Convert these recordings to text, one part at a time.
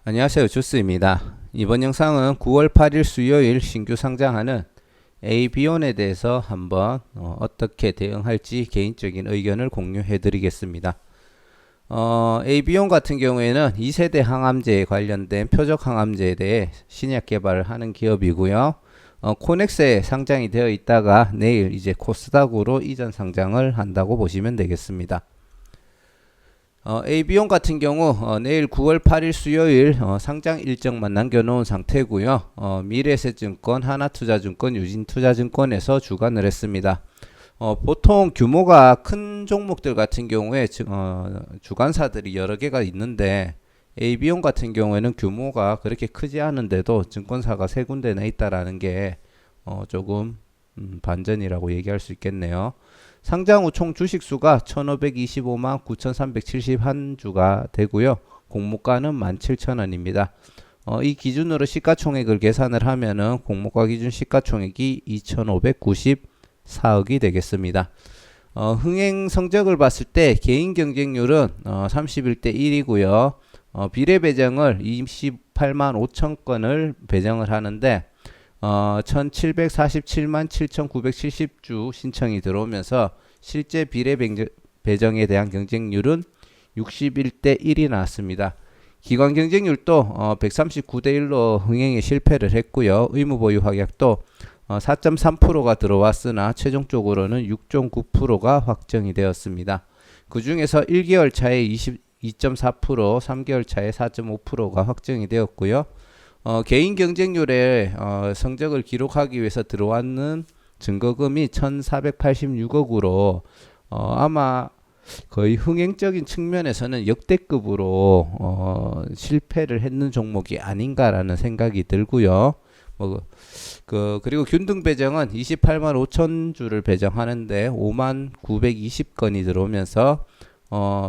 안녕하세요. 주스입니다. 이번 영상은 9월 8일 수요일 신규 상장하는 ABON에 대해서 한번 어떻게 대응할지 개인적인 의견을 공유해 드리겠습니다. ABON 같은 경우에는 2세대 항암제에 관련된 표적 항암제에 대해 신약 개발을 하는 기업이고요. 코넥스에 상장이 되어 있다가 내일 이제 코스닥으로 이전 상장을 한다고 보시면 되겠습니다. ABON 같은 경우 내일 9월 8일 수요일 상장 일정만 남겨놓은 상태고요. 미래에셋증권, 하나투자증권, 유진투자증권에서 주관을 했습니다. 보통 규모가 큰 종목들 같은 경우에 주관사들이 여러 개가 있는데 ABON 같은 경우에는 규모가 그렇게 크지 않은데도 증권사가 세 군데나 있다라는 게 조금 반전이라고 얘기할 수 있겠네요. 상장 후 총 주식수가 1525만 9371주가 되고요. 공모가는 17,000원입니다. 이 기준으로 시가총액을 계산을 하면은 공모가 기준 시가총액이 2,594억이 되겠습니다. 흥행 성적을 봤을 때 개인 경쟁률은 31대 1이고요. 비례 배정을 28만 5천 건을 배정을 하는데 1747만 7970주 신청이 들어오면서 실제 비례 배정에 대한 경쟁률은 61대 1이 나왔습니다. 기관 경쟁률도 139대 1로 흥행에 실패를 했고요. 의무 보유 확약도 4.3%가 들어왔으나 최종적으로는 6.9%가 확정이 되었습니다. 그 중에서 1개월 차에 22.4%, 3개월 차에 4.5%가 확정이 되었고요. 개인 경쟁률에 성적을 기록하기 위해서 들어왔는 증거금이 1486억으로 아마 거의 흥행적인 측면에서는 역대급으로 실패를 했는 종목이 아닌가라는 생각이 들고요. 그리고 균등 배정은 28만 5천 주를 배정하는데 5만 920건이 들어오면서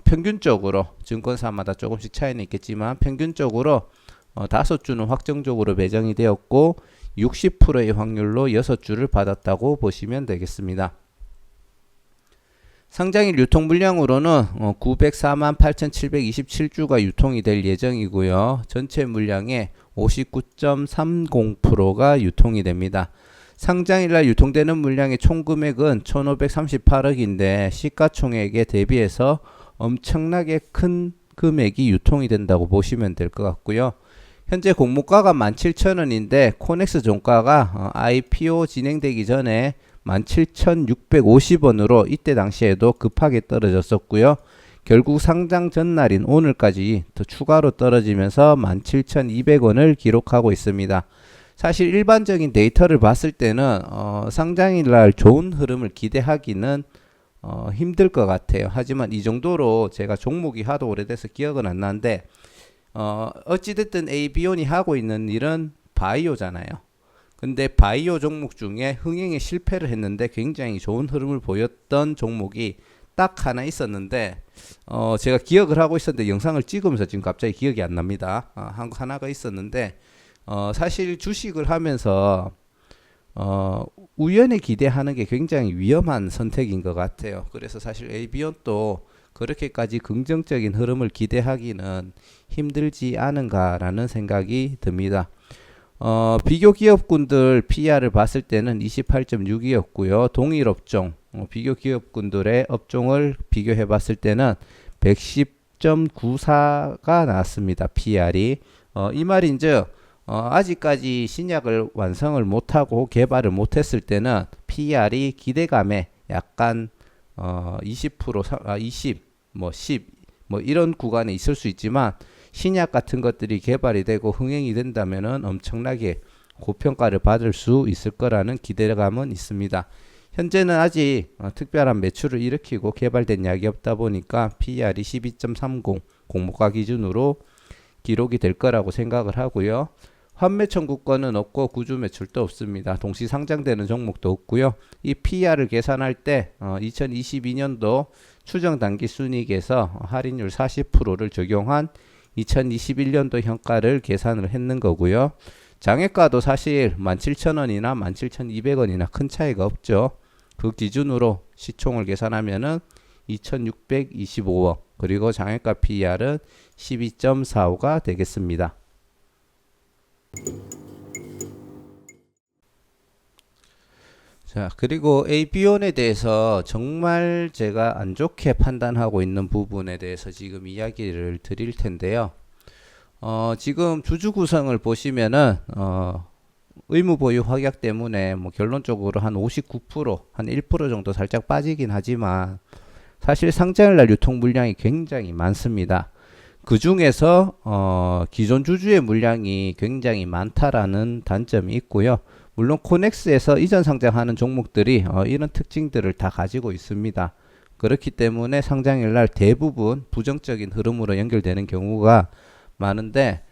평균적으로 증권사마다 조금씩 차이는 있겠지만 평균적으로 5주는 확정적으로 배정이 되었고 60%의 확률로 6주를 받았다고 보시면 되겠습니다. 상장일 유통 물량으로는 904만 8,727주가 유통이 될 예정이고요. 전체 물량의 59.30%가 유통이 됩니다. 상장일날 유통되는 물량의 총 금액은 1,538억인데 시가총액에 대비해서 엄청나게 큰 금액이 유통이 된다고 보시면 될 것 같고요. 현재 공모가가 17,000원인데 코넥스 종가가 IPO 진행되기 전에 17,650원으로 이때 당시에도 급하게 떨어졌었고요. 결국 상장 전날인 오늘까지 더 추가로 떨어지면서 17,200원을 기록하고 있습니다. 사실 일반적인 데이터를 봤을 때는 상장일날 좋은 흐름을 기대하기는 힘들 것 같아요. 하지만 이 정도로 제가 종목이 하도 오래돼서 기억은 안 나는데 어찌됐든 ABON이 하고 있는 일은 바이오잖아요. 근데 바이오 종목 중에 흥행에 실패를 했는데 굉장히 좋은 흐름을 보였던 종목이 딱 하나 있었는데 제가 기억을 하고 있었는데 영상을 찍으면서 지금 갑자기 기억이 안 납니다. 하나가 있었는데 사실 주식을 하면서 우연히 기대하는 게 굉장히 위험한 선택인 것 같아요. 그래서 사실 ABON도 그렇게까지 긍정적인 흐름을 기대하기는 힘들지 않은가라는 생각이 듭니다. 비교 기업군들 PER을 봤을 때는 28.6이었고요. 동일 업종, 비교 기업군들의 업종을 비교해 봤을 때는 110.94가 나왔습니다. PER이. 이 말인즉 아직까지 신약을 완성을 못하고 개발을 못했을 때는 PER이 기대감에 약간 20%, 20, 10, 이런 구간에 있을 수 있지만 신약 같은 것들이 개발이 되고 흥행이 된다면은 엄청나게 고평가를 받을 수 있을 거라는 기대감은 있습니다. 현재는 아직 특별한 매출을 일으키고 개발된 약이 없다 보니까 PER이 12.30 공모가 기준으로 기록이 될 거라고 생각을 하고요. 환매 청구권은 없고 구주 매출도 없습니다. 동시 상장되는 종목도 없고요. 이 PER을 계산할 때 2022년도 추정 단기 순이익에서 할인율 40%를 적용한 2021년도 현가를 계산을 했는 거고요. 장외가도 사실 17,000원이나 17,200원이나 큰 차이가 없죠. 그 기준으로 시총을 계산하면은 2,625억 그리고 장외가 PER은 12.45가 되겠습니다. 자, 그리고 AB온에 대해서 정말 제가 안 좋게 판단하고 있는 부분에 대해서 지금 이야기를 드릴 텐데요. 지금 주주 구성을 보시면은 의무 보유 확약 때문에 뭐 결론적으로 한 59%, 한 1% 정도 살짝 빠지긴 하지만 사실 상장일 날 유통 물량이 굉장히 많습니다. 그 중에서 기존 주주의 물량이 굉장히 많다라는 단점이 있고요. 물론 코넥스에서 이전 상장하는 종목들이 이런 특징들을 다 가지고 있습니다. 그렇기 때문에 상장일 날 대부분 부정적인 흐름으로 연결되는 경우가 많은데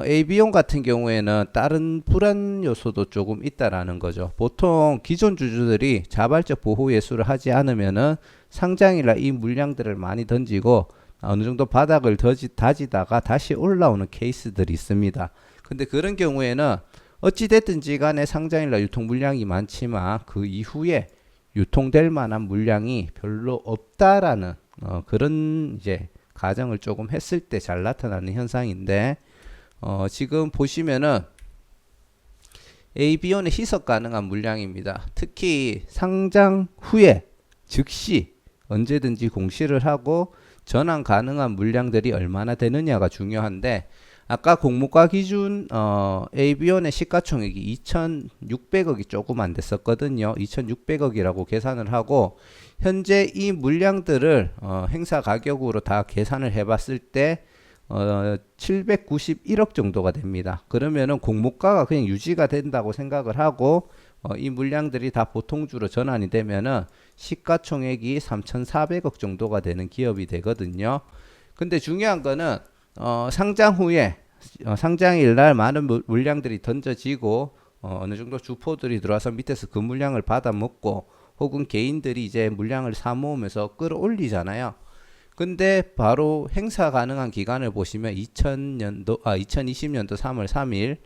AB용 같은 경우에는 다른 불안 요소도 조금 있다라는 거죠. 보통 기존 주주들이 자발적 보호 예수를 하지 않으면은 상장일날 이 물량들을 많이 던지고 어느 정도 바닥을 다지다가 다시 올라오는 케이스들이 있습니다. 근데 그런 경우에는 어찌됐든지 간에 상장일날 유통 물량이 많지만 그 이후에 유통될 만한 물량이 별로 없다라는 그런 이제 가정을 조금 했을 때 잘 나타나는 현상인데 지금 보시면은 ABO는 희석 가능한 물량입니다. 특히 상장 후에 즉시 언제든지 공시를 하고 전환 가능한 물량들이 얼마나 되느냐가 중요한데 아까 공모가 기준 ABO의 시가총액이 2,600억이 조금 안 됐었거든요. 2,600억이라고 계산을 하고 현재 이 물량들을 행사 가격으로 다 계산을 해봤을 때 791억 정도가 됩니다. 그러면은 공모가가 그냥 유지가 된다고 생각을 하고 이 물량들이 다 보통주로 전환이 되면은 시가총액이 3,400억 정도가 되는 기업이 되거든요. 근데 중요한 거는 상장 후에 상장일 날 많은 물량들이 던져지고 어느 정도 주포들이 들어와서 밑에서 그 물량을 받아 먹고 혹은 개인들이 이제 물량을 사 모으면서 끌어올리잖아요. 근데 바로 행사 가능한 기간을 보시면 2020년도 3월 3일,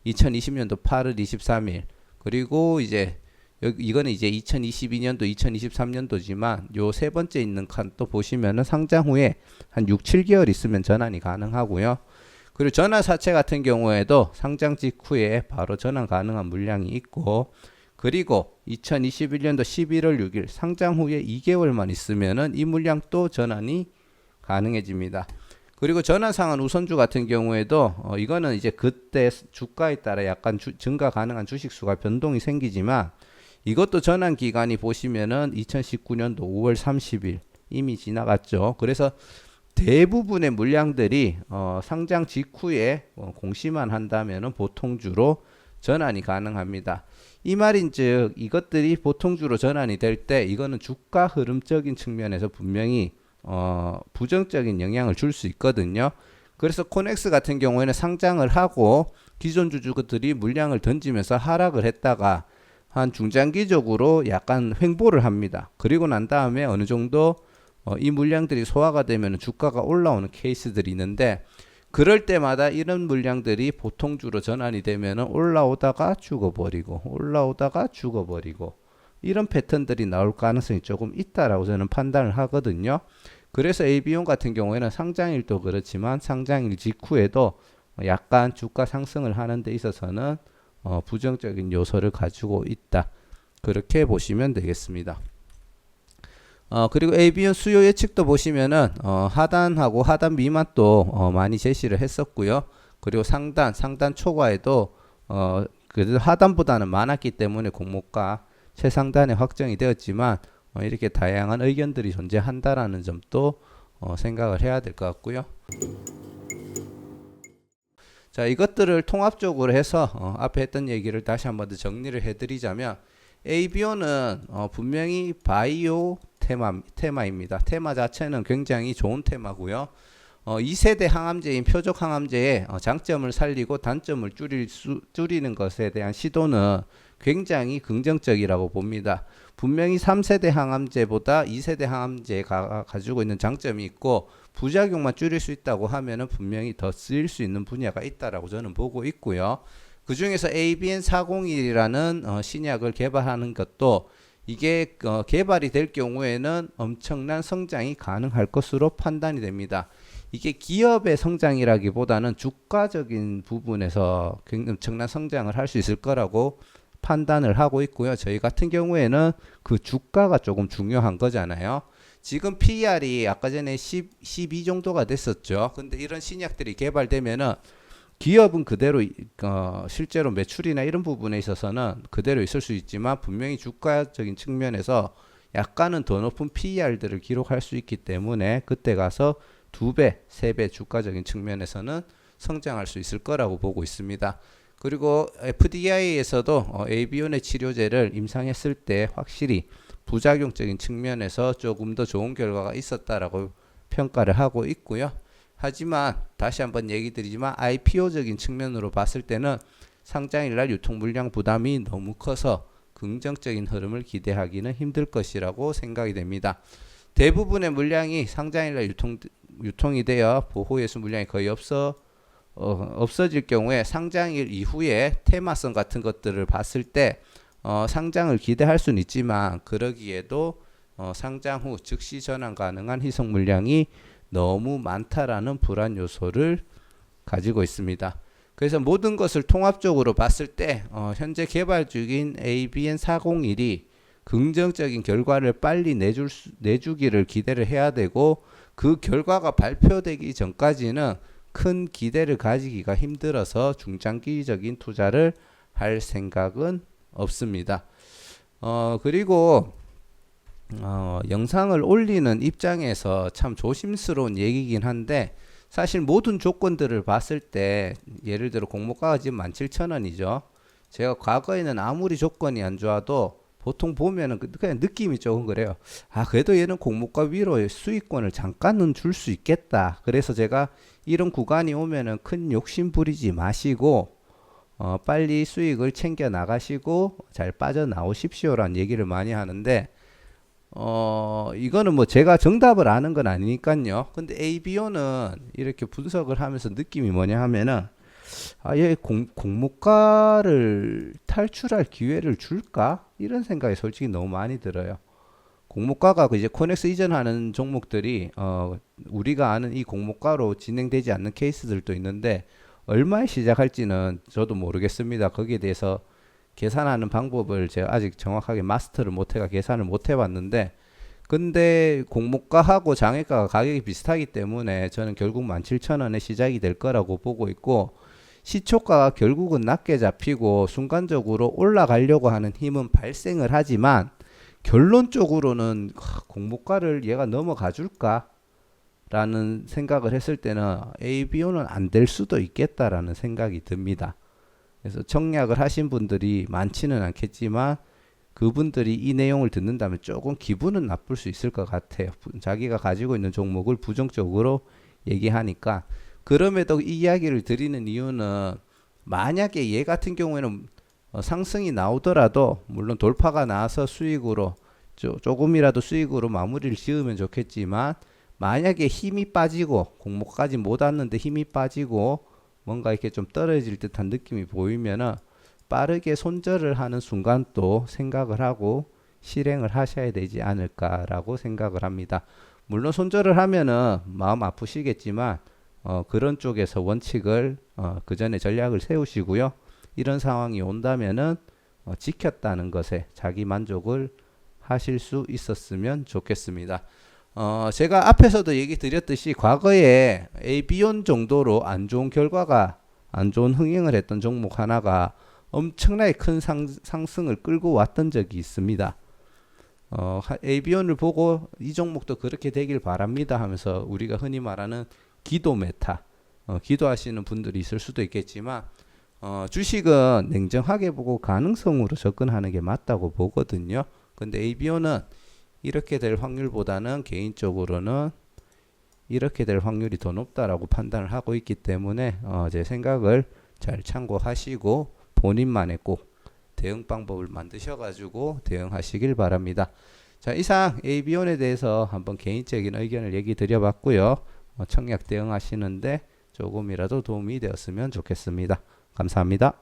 2020년도 8월 23일, 그리고 이제 이거는 이제 2022년도, 2023년도지만 요 세 번째 있는 칸 또 보시면은 상장 후에 한 6, 7개월 있으면 전환이 가능하고요. 그리고 전환 사채 같은 경우에도 상장 직후에 바로 전환 가능한 물량이 있고, 그리고 2021년도 11월 6일 상장 후에 2개월만 있으면은 이 물량 또 전환이 가능해집니다. 그리고 전환상환 우선주 같은 경우에도 이거는 이제 그때 주가에 따라 약간 증가 가능한 주식수가 변동이 생기지만 이것도 전환 기간이 보시면은 2019년도 5월 30일 이미 지나갔죠. 그래서 대부분의 물량들이 상장 직후에 공시만 한다면은 보통주로 전환이 가능합니다. 이 말인즉 이것들이 보통주로 전환이 될 때 이거는 주가 흐름적인 측면에서 분명히 부정적인 영향을 줄 수 있거든요. 그래서 코넥스 같은 경우에는 상장을 하고 기존 주주들이 물량을 던지면서 하락을 했다가 한 중장기적으로 약간 횡보를 합니다. 그리고 난 다음에 어느 정도 이 물량들이 소화가 되면 주가가 올라오는 케이스들이 있는데 그럴 때마다 이런 물량들이 보통주로 전환이 되면 올라오다가 죽어버리고 올라오다가 죽어버리고 이런 패턴들이 나올 가능성이 조금 있다라고 저는 판단을 하거든요. 그래서 AB용 같은 경우에는 상장일도 그렇지만 상장일 직후에도 약간 주가 상승을 하는 데 있어서는 부정적인 요소를 가지고 있다. 그렇게 보시면 되겠습니다. 그리고 AB용 수요 예측도 보시면은 하단하고 하단 미만도 많이 제시를 했었고요. 그리고 상단 초과에도 그래도 하단보다는 많았기 때문에 공모가 최상단에 확정이 되었지만 이렇게 다양한 의견들이 존재한다라는 점도 생각을 해야 될 것 같고요. 자, 이것들을 통합적으로 해서 앞에 했던 얘기를 다시 한번 더 정리를 해드리자면 ABO는 분명히 바이오 테마입니다. 테마 자체는 굉장히 좋은 테마고요. 2세대 항암제인 표적 항암제의 장점을 살리고 단점을 줄이는 것에 대한 시도는 굉장히 긍정적이라고 봅니다. 분명히 3세대 항암제보다 2세대 항암제가 가지고 있는 장점이 있고 부작용만 줄일 수 있다고 하면은 분명히 더 쓰일 수 있는 분야가 있다라고 저는 보고 있고요. 그 중에서 ABN401이라는 신약을 개발하는 것도 이게 개발이 될 경우에는 엄청난 성장이 가능할 것으로 판단이 됩니다. 이게 기업의 성장이라기보다는 주가적인 부분에서 굉장히 엄청난 성장을 할 수 있을 거라고 판단을 하고 있고요. 저희 같은 경우에는 그 주가가 조금 중요한 거잖아요. 지금 PER이 아까 전에 12 정도가 됐었죠. 근데 이런 신약들이 개발되면은 기업은 그대로 실제로 매출이나 이런 부분에 있어서는 그대로 있을 수 있지만 분명히 주가적인 측면에서 약간은 더 높은 PER들을 기록할 수 있기 때문에 그때 가서 2배, 3배 주가적인 측면에서는 성장할 수 있을 거라고 보고 있습니다. 그리고 FDA에서도 AB온의 치료제를 임상했을 때 확실히 부작용적인 측면에서 조금 더 좋은 결과가 있었다라고 평가를 하고 있고요. 하지만 다시 한번 얘기 드리지만 IPO적인 측면으로 봤을 때는 상장일날 유통 물량 부담이 너무 커서 긍정적인 흐름을 기대하기는 힘들 것이라고 생각이 됩니다. 대부분의 물량이 상장일날 유통이 되어 보호예수 물량이 거의 없어질 경우에 상장일 이후에 테마성 같은 것들을 봤을 때 상장을 기대할 수는 있지만 그러기에도 상장 후 즉시 전환 가능한 희석 물량이 너무 많다라는 불안 요소를 가지고 있습니다. 그래서 모든 것을 통합적으로 봤을 때 현재 개발 중인 ABN401이 긍정적인 결과를 빨리 내주기를 기대를 해야 되고 그 결과가 발표되기 전까지는 큰 기대를 가지기가 힘들어서 중장기적인 투자를 할 생각은 없습니다. 그리고 영상을 올리는 입장에서 참 조심스러운 얘기긴 한데 사실 모든 조건들을 봤을 때 예를 들어 공모가가 지금 17,000원이죠. 제가 과거에는 아무리 조건이 안 좋아도 보통 보면은 그냥 느낌이 조금 그래요. 아, 그래도 얘는 공모가 위로 수익권을 잠깐은 줄 수 있겠다. 그래서 제가 이런 구간이 오면은 큰 욕심 부리지 마시고 빨리 수익을 챙겨 나가시고 잘 빠져나오십시오라는 얘기를 많이 하는데 이거는 뭐 제가 정답을 아는 건 아니니까요. 근데 ABO는 이렇게 분석을 하면서 느낌이 뭐냐 하면은 얘 공모가를 탈출할 기회를 줄까? 이런 생각이 솔직히 너무 많이 들어요. 공모가가 이제 코넥스 이전하는 종목들이 우리가 아는 이 공모가로 진행되지 않는 케이스들도 있는데 얼마에 시작할지는 저도 모르겠습니다. 거기에 대해서 계산하는 방법을 제가 아직 정확하게 마스터를 못해가 계산을 못 해봤는데 근데 공모가하고 장외가가 가격이 비슷하기 때문에 저는 결국 17,000원에 시작이 될 거라고 보고 있고 시초가가 결국은 낮게 잡히고 순간적으로 올라가려고 하는 힘은 발생을 하지만 결론적으로는 공모가를 얘가 넘어가 줄까? 라는 생각을 했을 때는 ABO는 안 될 수도 있겠다라는 생각이 듭니다. 그래서 청약을 하신 분들이 많지는 않겠지만 그분들이 이 내용을 듣는다면 조금 기분은 나쁠 수 있을 것 같아요. 자기가 가지고 있는 종목을 부정적으로 얘기하니까. 그럼에도 이 이야기를 드리는 이유는 만약에 얘 같은 경우에는 상승이 나오더라도 물론 돌파가 나와서 수익으로 조금이라도 수익으로 마무리를 지으면 좋겠지만 만약에 힘이 빠지고 공모까지 못 왔는데 힘이 빠지고 뭔가 이렇게 좀 떨어질 듯한 느낌이 보이면은 빠르게 손절을 하는 순간 또 생각을 하고 실행을 하셔야 되지 않을까라고 생각을 합니다. 물론 손절을 하면은 마음 아프시겠지만 그런 쪽에서 원칙을 그 전에 전략을 세우시고요. 이런 상황이 온다면은 지켰다는 것에 자기 만족을 하실 수 있었으면 좋겠습니다. 제가 앞에서도 얘기 드렸듯이 과거에 AB온 정도로 안 좋은 결과가 안 좋은 흥행을 했던 종목 하나가 엄청나게 큰 상승을 끌고 왔던 적이 있습니다. AB온을 보고 이 종목도 그렇게 되길 바랍니다 하면서 우리가 흔히 말하는 기도 메타 기도하시는 분들이 있을 수도 있겠지만 주식은 냉정하게 보고 가능성으로 접근하는 게 맞다고 보거든요. 근데 ABO는 이렇게 될 확률보다는 개인적으로는 이렇게 될 확률이 더 높다라고 판단을 하고 있기 때문에 제 생각을 잘 참고하시고 본인만의 꼭 대응 방법을 만드셔가지고 대응하시길 바랍니다. 자, 이상 ABON에 대해서 한번 개인적인 의견을 얘기 드려봤고요. 청약 대응하시는데 조금이라도 도움이 되었으면 좋겠습니다. 감사합니다.